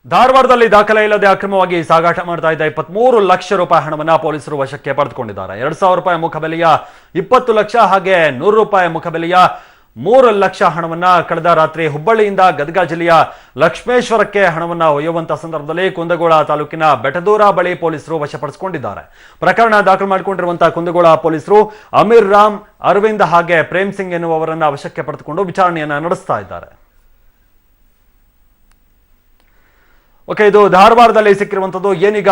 ಧಾರವಾಡದಲ್ಲಿ ದಾಖಲೆ ಇಲ್ಲದೆ ಅಕ್ರಮವಾಗಿ ಸಾಗಾಟ ಮಾಡ್ತಾ ಇದ್ದ 23 ಲಕ್ಷ ರೂಪಾಯಿ ಹಣವನ್ನ ಪೊಲೀಸರು ವಶಕ್ಕೆ ಪಡೆದುಕೊಂಡಿದ್ದಾರೆ. 2,000 ರೂಪಾಯಿ ಮುಖಬೆಲೆಯ 20 ಲಕ್ಷ ಹಾಗೆ 100 ರೂಪಾಯಿ ಮುಖಬೆಲೆಯ 3 ಲಕ್ಷ ಹಣವನ್ನ ಕಳೆದ ರಾತ್ರಿ ಹುಬ್ಬಳ್ಳಿಯಿಂದ ಗದಗ ಜಿಲ್ಲೆಯ ಲಕ್ಷ್ಮೇಶ್ವರಕ್ಕೆ ಹಣವನ್ನ ಒಯ್ಯುವಂತ ಸಂದರ್ಭದಲ್ಲಿ ಕುಂದಗೋಳ ತಾಲೂಕಿನ ಬೆಟದೂರ ಬಳಿ ಪೊಲೀಸರು ವಶಪಡಿಸಿಕೊಂಡಿದ್ದಾರೆ. ಪ್ರಕರಣ ದಾಖಲು ಮಾಡಿಕೊಂಡಿರುವಂತಹ ಕುಂದಗೋಳ ಪೊಲೀಸರು ಅಮೀರ್ ರಾಮ್, ಅರವಿಂದ್ ಹಾಗೆ ಪ್ರೇಮ್ ಸಿಂಗ್ ಎನ್ನುವವರನ್ನ ವಶಕ್ಕೆ ಪಡೆದುಕೊಂಡು ವಿಚಾರಣೆಯನ್ನ ನಡೆಸ್ತಾ ಇದ್ದಾರೆ. ಓಕೆ, ಇದು ಧಾರವಾಡದಲ್ಲಿ ಸಿಕ್ಕಿರುವಂತದ್ದು. ಏನೀಗ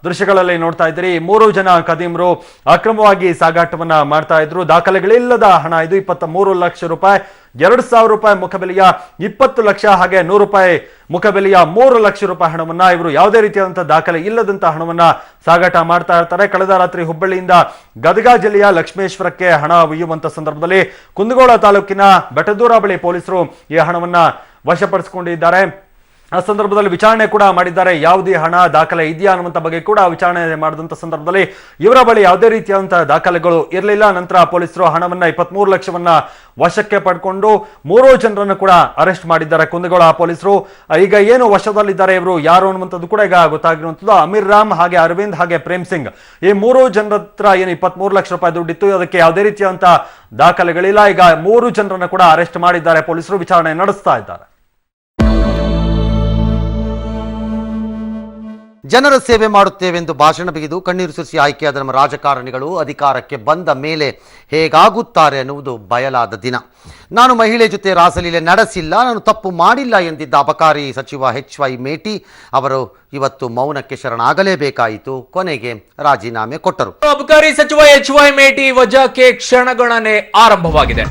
ದೃಶ್ಯಗಳಲ್ಲಿ ನೋಡ್ತಾ ಇದ್ದೀರಿ, 3 ಜನ ಖದೀಮರು ಅಕ್ರಮವಾಗಿ ಸಾಗಾಟವನ್ನ ಮಾಡ್ತಾ ಇದ್ರು. ದಾಖಲೆಗಳಿಲ್ಲದ ಹಣ ಇದು. 23 ಲಕ್ಷ ರೂಪಾಯಿ, 2,000 ರೂಪಾಯಿ ಮುಖಬೆಲೆಯ 20 ಲಕ್ಷ ಹಾಗೆ 100 ರೂಪಾಯಿ ಮುಖಬೆಲೆಯ 3 ಲಕ್ಷ ರೂಪಾಯಿ ಹಣವನ್ನ ಇವರು ಯಾವುದೇ ರೀತಿಯಾದಂತಹ ದಾಖಲೆ ಇಲ್ಲದಂತ ಹಣವನ್ನ ಸಾಗಾಟ ಮಾಡ್ತಾ ಇರ್ತಾರೆ. ಕಳೆದ ರಾತ್ರಿ ಹುಬ್ಬಳ್ಳಿಯಿಂದ ಗದಗ ಜಿಲ್ಲೆಯ ಲಕ್ಷ್ಮೇಶ್ವರಕ್ಕೆ ಹಣ ಒಯ್ಯುವಂತ ಸಂದರ್ಭದಲ್ಲಿ ಕುಂದಗೋಳ ತಾಲೂಕಿನ ಬೆಟದೂರ ಬಳಿ ಪೊಲೀಸರು ಈ ಹಣವನ್ನ ವಶಪಡಿಸಿಕೊಂಡಿದ್ದಾರೆ. ಆ ಸಂದರ್ಭದಲ್ಲಿ ವಿಚಾರಣೆ ಕೂಡ ಮಾಡಿದ್ದಾರೆ. ಯಾವುದೇ ಹಣ ದಾಖಲೆ ಇದೆಯಾ ಅನ್ನುವಂಥ ಬಗ್ಗೆ ಕೂಡ ವಿಚಾರಣೆ ಮಾಡಿದಂಥ ಸಂದರ್ಭದಲ್ಲಿ ಇವರ ಬಳಿ ಯಾವುದೇ ರೀತಿಯಾದಂತಹ ದಾಖಲೆಗಳು ಇರಲಿಲ್ಲ. ನಂತರ ಪೊಲೀಸರು ಹಣವನ್ನ 23 ಲಕ್ಷವನ್ನ ವಶಕ್ಕೆ ಪಡ್ಕೊಂಡು 3 ಜನರನ್ನು ಕೂಡ ಅರೆಸ್ಟ್ ಮಾಡಿದ್ದಾರೆ ಕುಂದಗೋಳ ಪೊಲೀಸರು. ಈಗ ಏನು ವಶದಲ್ಲಿದ್ದಾರೆ ಇವರು ಯಾರು ಅನ್ನುವಂಥದ್ದು ಕೂಡ ಈಗ ಗೊತ್ತಾಗಿರುವಂಥದ್ದು. ಅಮೀರ್ ರಾಮ್ ಹಾಗೆ ಅರವಿಂದ್ ಹಾಗೆ ಪ್ರೇಮ್ ಸಿಂಗ್, ಈ 3 ಜನರ ಹತ್ರ ಏನು 23 ಲಕ್ಷ ರೂಪಾಯಿ ದುಡ್ಡಿತ್ತು, ಅದಕ್ಕೆ ಯಾವುದೇ ರೀತಿಯಾದಂತಹ ದಾಖಲೆಗಳಿಲ್ಲ. ಈಗ 3 ಜನರನ್ನು ಕೂಡ ಅರೆಸ್ಟ್ ಮಾಡಿದ್ದಾರೆ ಪೊಲೀಸರು, ವಿಚಾರಣೆ ನಡೆಸ್ತಾ ಇದ್ದಾರೆ. ಜನರ ಸೇವೆ ಮಾಡುತ್ತೇವೆಂದು ಭಾಷಣ ಬಿಗಿದು ಕಣ್ಣೀರು ಸುರಿಸಿ ಆಯ್ಕೆಯಾದ ನಮ್ಮ ರಾಜಕಾರಣಿಗಳು ಅಧಿಕಾರಕ್ಕೆ ಬಂದ ಮೇಲೆ ಹೇಗಾಗುತ್ತಾರೆ ಅನ್ನುವುದು ಬಯಲಾದ ದಿನ. ನಾನು ಮಹಿಳೆ ಜೊತೆ ರಾಸಲೀಲೆ ನಡೆಸಿಲ್ಲ, ನಾನು ತಪ್ಪು ಮಾಡಿಲ್ಲ ಎಂದಿದ್ದ ಅಬಕಾರಿ ಸಚಿವ HY ಮೇಟಿ ಅವರು ಇವತ್ತು ಮೌನಕ್ಕೆ ಶರಣಾಗಲೇಬೇಕಾಯಿತು. ಕೊನೆಗೆ ರಾಜೀನಾಮೆ ಕೊಟ್ಟರು. ಅಬಕಾರಿ ಸಚಿವ HY ಮೇಟಿ ವಜಾಕ್ಕೆ ಕ್ಷಣಗಣನೆ ಆರಂಭವಾಗಿದೆ.